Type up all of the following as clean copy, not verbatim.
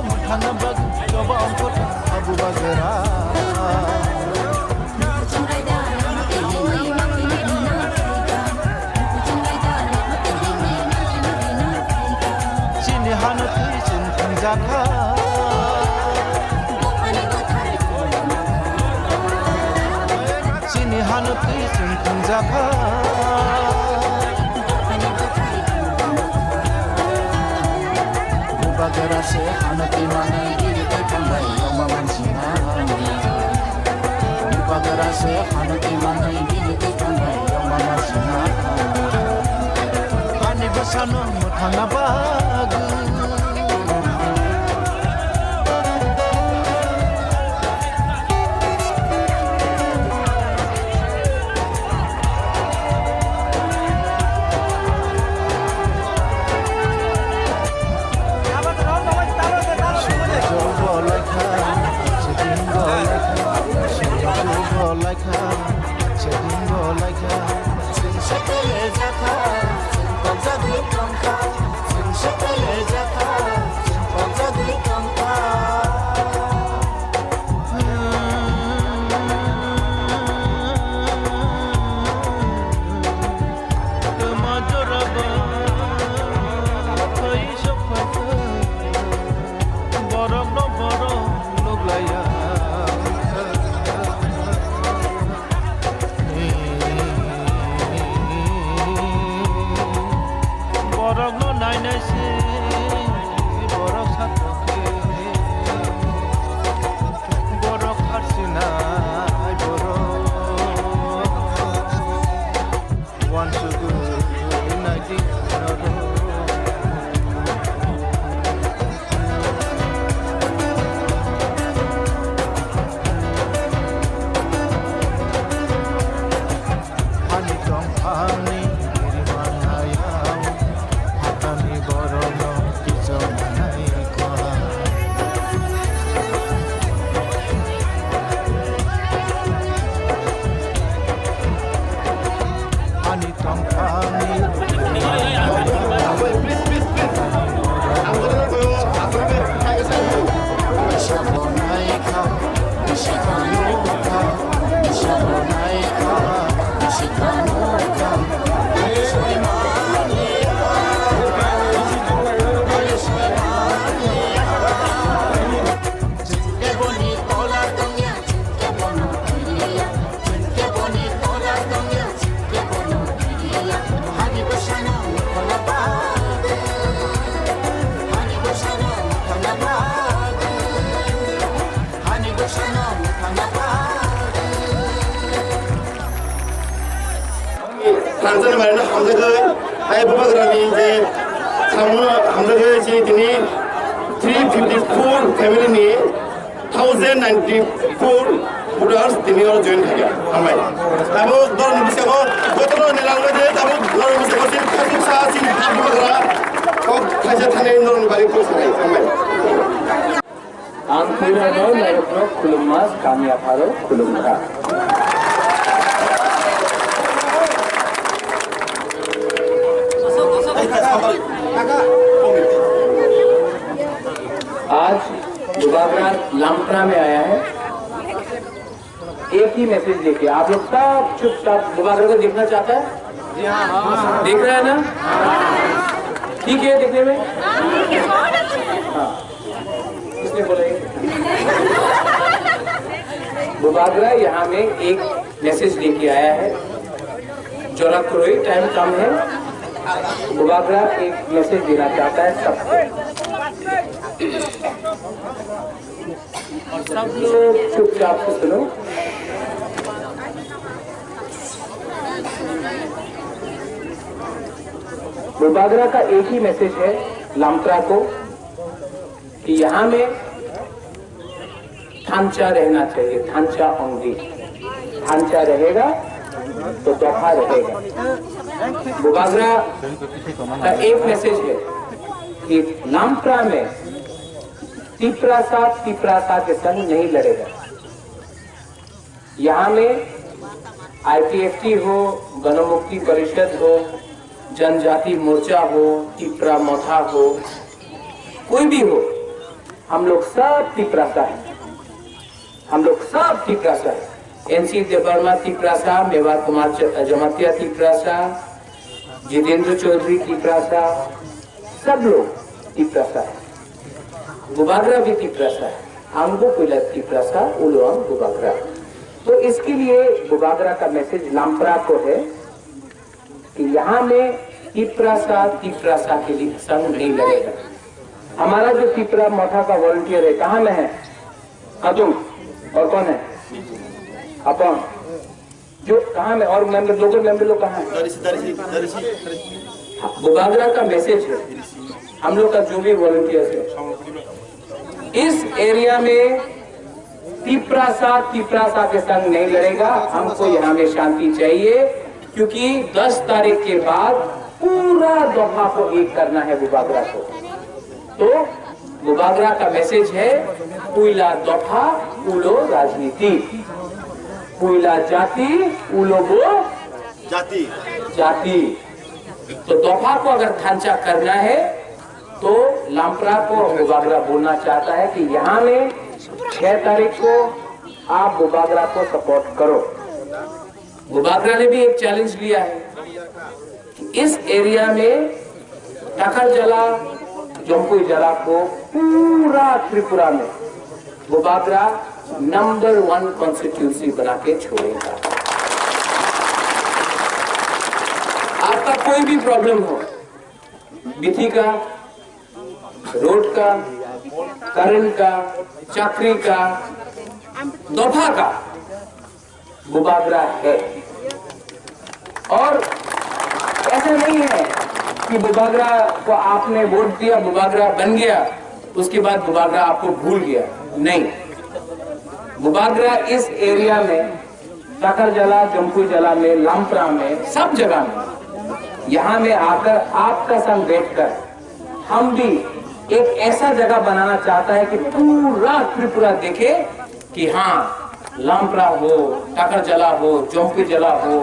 mutana bag coba angkut Abu Bagera sini hanati cinta jaka sini hanati cinta jaka Bagera se hanati mana diri pandai lomba mansinani Bagera se hanati mana diri pandai lomba mansinani Ani besano muthana bagu Tanzania mana hamzah hai Bagrani je sama hamzah je ini 354 family ni 1094 Buddhas ini orang join kaya amai. Tamu dorong bisa ko, betul ni lalu je tamu dorong bisa ko sih kasih sahasi Bagra kau kaja thane dorong balik ko sahai amai. Angkura no layakno kulumas kami aparo kulumka. आज बुबागरा लामप्रा में आया है एक ही message लेके आप लोग सब चुपचाप बुबागरा को देखना चाहता है जी हाँ देख रहे हैं ना ठीक है देखने में हाँ किसने बोला बुबागरा यहाँ में एक मैसेज लेके आया है जरा क्रोई टाइम कम है बुबागरा एक मैसेज देना चाहता है सबको और सब लोग चुपचाप से सुनो बुबागरा का एक ही मैसेज है लामत्रा को कि यहाँ में थांचा रहना चाहिए थांचा ओनली थांचा रहेगा तो दफा रहेगा बुबागरा का एक मैसेज है कि लामत्रा में तिपरासा के संग नहीं लड़ेगा। यहाँ में आईपीएफटी हो, गणमुक्ति परिषद हो, जनजाति मोर्चा हो, तिपरा मोथा हो, कोई भी हो, हम लोग सब तिपरासा है, हम लोग सब तिपरासा है। एनसी देवर्मा तिपरासा, मेवाड़ कुमार जमातिया तिपरासा, जितेंद्र चौधरी तिपरासा, सब लोग तिपरासा है। बुबागरा भी तिपरासा है, हमको कोई तिपरासा उलोम बुबागरा। तो इसके लिए बुबागरा का मैसेज लामप्रा को है कि यहाँ में तिपरासा के लिए संग नहीं लगेगा। हमारा जो तिपरा मोथा का वॉलंटियर है कहाँ में है? खतुम और कौन है? अपन जो कहाँ में, और मेंबर लोकल मेंबर लोग कहाँ है? बुबागरा का मैसेज है हम लोग का जो भी वॉलंटियर्स है, इस एरिया में तिपरासा के संग नहीं लड़ेगा। हमको यहाँ में शांति चाहिए, क्योंकि 10 तारीख के बाद पूरा दफा को एक करना है बुबागरा को। तो बुबागरा का मैसेज है, पुइला दफा उलो राजनीति, पुइला जाति उलो वो जाति। तो दफा को अगर थांचा करना है तो लामप्रा को बुबागरा बोलना चाहता है कि यहाँ में 6 तारीख को आप बुबागरा को सपोर्ट करो। बुबागरा ने भी एक चैलेंज लिया है कि इस एरिया में टाकर जला, जम्पुई जला को पूरा त्रिपुरा में बुबागरा नंबर 1 कॉन्स्टिट्यूंसी बना के छोड़ेगा। आपका कोई भी प्रॉब्लम हो, विधि का, रोड का, करंट का, चाकरी का, दफा का, बुबागरा है। और ऐसा नहीं है कि बुबागरा को आपने वोट दिया, बुबागरा बन गया, उसके बाद बुबागरा आपको भूल गया। नहीं, बुबागरा इस एरिया में, टाकर जला, जम्पुई जला में, लामप्रा में, सब जगह में यहाँ में आकर आपका संग बैठकर हम भी एक ऐसा जगह बनाना चाहता है कि पूरा त्रिपुरा देखे कि हाँ, लामप्रा हो, टाकर जला हो, जम्पुई जला हो,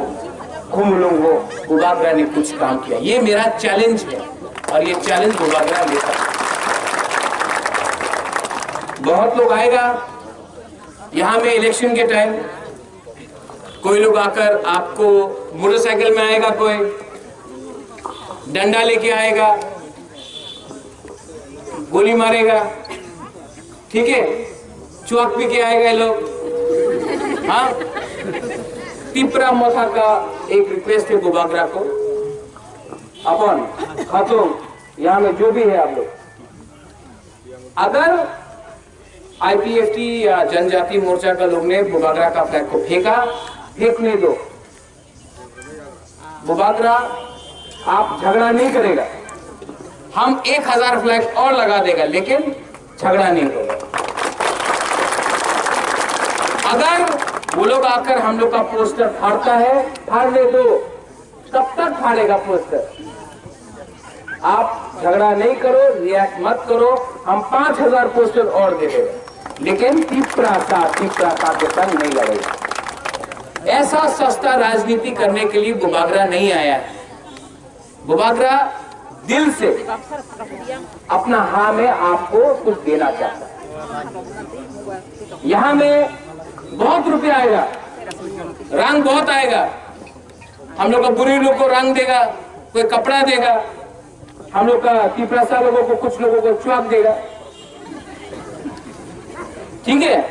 खुमलुंग हो, बुबागरा ने कुछ काम किया। ये मेरा चैलेंज है और ये चैलेंज बुबागरा लेता है। बहुत लोग आएगा यहाँ में इलेक्शन के टाइम, कोई लोग आकर आपको मोटरसाइकिल में आएगा, कोई डंडा लेके आएगा, गोली मारेगा, ठीक है, चौक पी के आएगा लोग। हाँ, तिपरा मोथा का एक रिक्वेस्ट है बुबागरा को, अपन खातून यहाँ में जो भी है आप लोग, अगर आईपीएफटी या जनजाति मोर्चा का लोग ने बुबागरा का फ्लैग को फेंका, फेंकने दो। बुबागरा आप झगड़ा नहीं करेगा, हम 1000 फ्लैग और लगा देगा, लेकिन झगड़ा नहीं होगा। अगर वो लोग आकर हम लोग का पोस्टर फाड़ता है, फाड़ने दो, कब तक फाड़ेगा पोस्टर? आप झगड़ा नहीं करो, रिएक्ट मत करो, हम 5000 पोस्टर और दे देंगे, लेकिन तिपरासा के संग नहीं लड़ेगा। ऐसा सस्ता राजनीति करने के लिए बुबागरा नहीं आया है। बुबागरा दिल से अपना हाँ में आपको कुछ देना चाहता है। यहाँ में बहुत रुपया आएगा, रंग बहुत आएगा, हम लोग का बुरी लोग को रंग देगा, कोई कपड़ा देगा, हम लोग का तिपरासा लोगों को, कुछ लोगों को चौक देगा, ठीक है।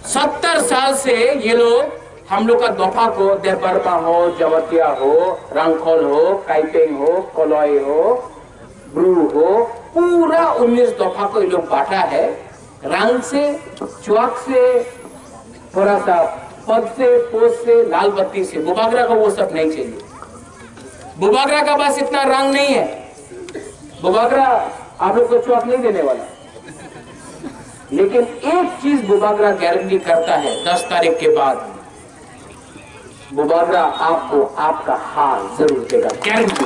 70 साल से ये लोग हम लोग का दफा को, देवबर्मा हो, जवतिया हो, रंगखोल हो, काइपेंग हो, कोलोई हो, ब्रू हो, पूरा 19 दफा को ये लोग बांटा है। रंग से, चौक से, थोड़ा सा पद से, पोस्ट से, लाल बत्ती से। बुबागरा को वो सब नहीं चाहिए। बुबागरा का बस इतना रंग नहीं है। बुबागरा आप लोग को चौक नहीं देने वाला, लेकिन एक चीज बुबागरा गारंटी करता है, 10 तारीख के बाद बुबागरा आपको आपका हाल जरूर देगा, गारंटी।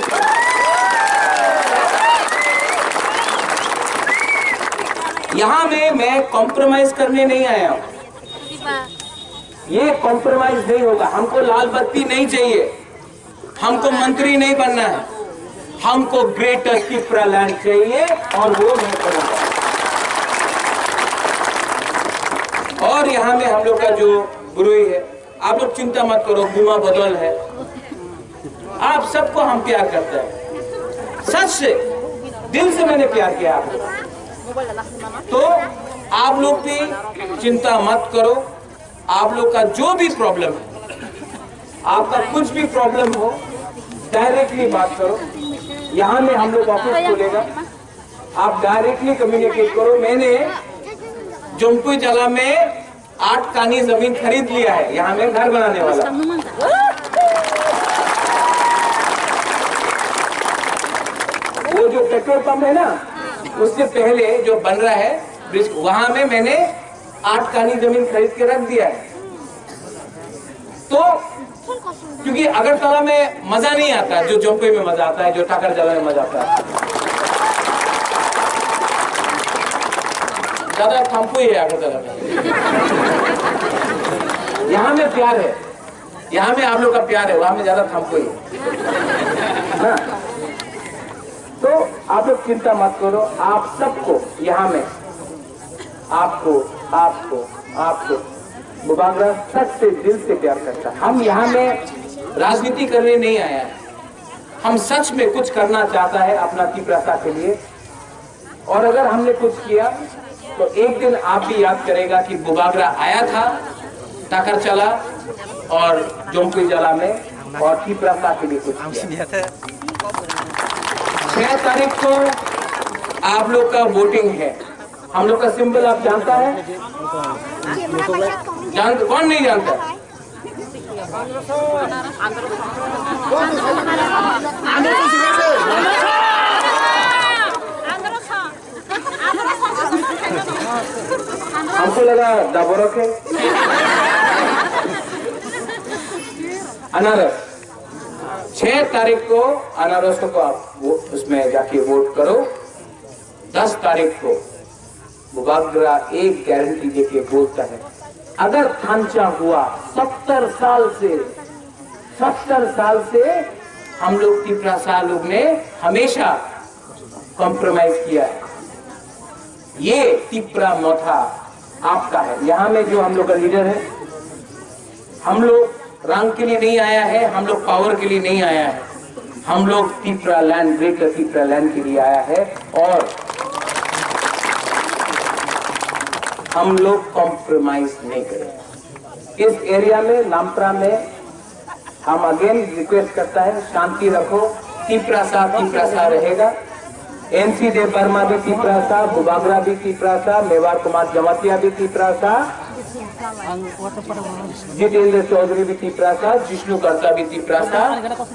यहां में मैं कॉम्प्रोमाइज करने नहीं आया हूं, ये कॉम्प्रोमाइज नहीं होगा। हमको लाल बत्ती नहीं चाहिए, हमको मंत्री नहीं बनना है, हमको ग्रेटर त्रिपुरा लैंड चाहिए और वो मैं करूंगा। और यहाँ में हम लोग का जो गुरुई है, आप लोग चिंता मत करो, गुमा बदल है, आप सबको हम प्यार करते हैं, सच से दिल से मैंने प्यार किया आपको। तो आप लोग भी चिंता मत करो, आप लोग का जो भी प्रॉब्लम है, आपका कुछ भी प्रॉब्लम हो डायरेक्टली बात करो। यहाँ में हम लोग ऑफिस खोलेगा, आप डायरेक्टली कम्युनिकेट करो। मैंने जोमपुई जला में 8 कानी जमीन खरीद लिया है, यहाँ में घर बनाने वाला। वो जो पेट्रोल पंप है ना, उससे पहले जो बन रहा है ब्रिज, वहां में मैंने 8 कानी जमीन खरीद के रख दिया है। तो क्योंकि अगरतला में मजा नहीं आता जो जोमपुई में मजा आता है, जो टाकर जला में मजा आता है। ज्यादा थम्पुई है अगरतला में। यहाँ में प्यार है, यहाँ में आप लोग का प्यार है, वहां में ज्यादा थम्पुई है। तो आप लोग चिंता मत करो, आप सबको यहाँ में आपको आपको आपको बुबागरा सच से दिल से प्यार करता है। हम यहाँ में राजनीति करने नहीं आया है, हम सच में कुछ करना चाहता है अपना त्रिपुरा के लिए। और अगर हमने कुछ किया तो एक दिन आप भी याद करेगा कि बुबागरा आया था टाकर चला और जोमपुई जला में और त्रिपुरा के लिए कुछ किया। 6 तारीख को आप लोग का वोटिंग है। हम लोग का सिंबल आप जानता है? कौन नहीं जानता? हमको लगा दाबोरक है। अनारस 6 तारीख को अनारस को आप उसमें जाके वोट करो। 10 तारीख को बुबागरा एक गारंटी देके बोलता है, अगर थांचा हुआ 70 साल से हम लोग त्रिपुरा लोग ने हमेशा कॉम्प्रोमाइज किया है। ये त्रिपुरा मोथा आपका है। यहाँ में जो हम लोग का लीडर है, हम लोग रंग के लिए नहीं आया है, हम लोग पावर के लिए नहीं आया है, हम लोग Tripura land, greater Tripura land के लिए आया है। और हम लोग कॉम्प्रोमाइज नहीं करेंगे। इस एरिया में लामप्रा में हम अगेन रिक्वेस्ट करता है, शांति रखो, त्रिपुरा रहेगा। एनसी देव वर्मा भी त्रिपुरा, बुबागरा भी त्रिपुरा, मेवाड़ कुमार जमातिया भी त्रिपुरा, जितेंद्र चौधरी भी त्रिपुरा, जिष्णु कर्ता भी त्रिपुरा।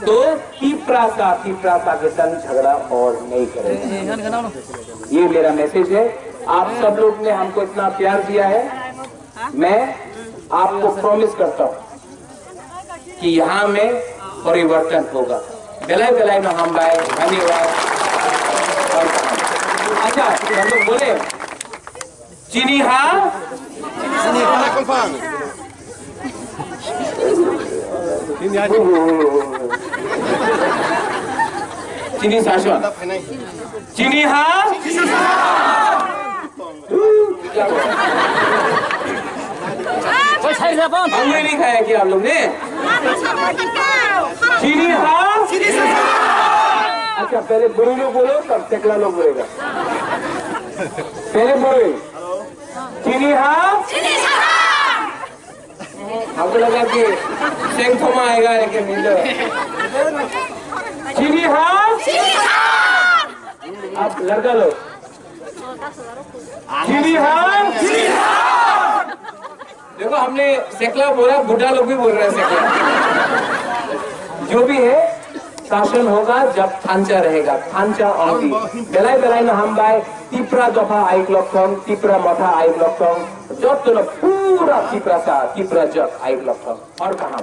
तो त्रिपुरा के संग झगड़ा और नहीं करेंगे। ये मेरा मैसेज है। आप सब लोग ने हमको इतना प्यार दिया है, मैं आपको प्रॉमिस करता हूँ कि यहाँ में परिवर्तन होगा। बेलाई में हम भाई धन्यवाद। अच्छा, हम लोग बोले चीनी हाँ चीनी शासन, चीनी हाँ अंग्रेजी नहीं खाया कि आप लोग ने? चीनी हाँ। अच्छा, पहले बुरी लोग बोलो तब टेकला लोग बोलेगा। पहले बुरी चीनी हाँ। हमको लगा कि सेंथोमा आएगा, लेकिन चीनी हाँ। आप लड़का लोग चीनी हाँ। देखो, हमने सेकला बोला, बुढ़ा लोग भी बोल रहे हैं सेकला। जो भी है, शासन होगा जब थांचा रहेगा, थांचा ऑनली। बेलाई ना हम बाय त्रिपुरा दफा आइक लक्षण, त्रिपुरा मठा आइक लक्षण, जो पूरा त्रिपुरा जग आइक लक्षण और कहा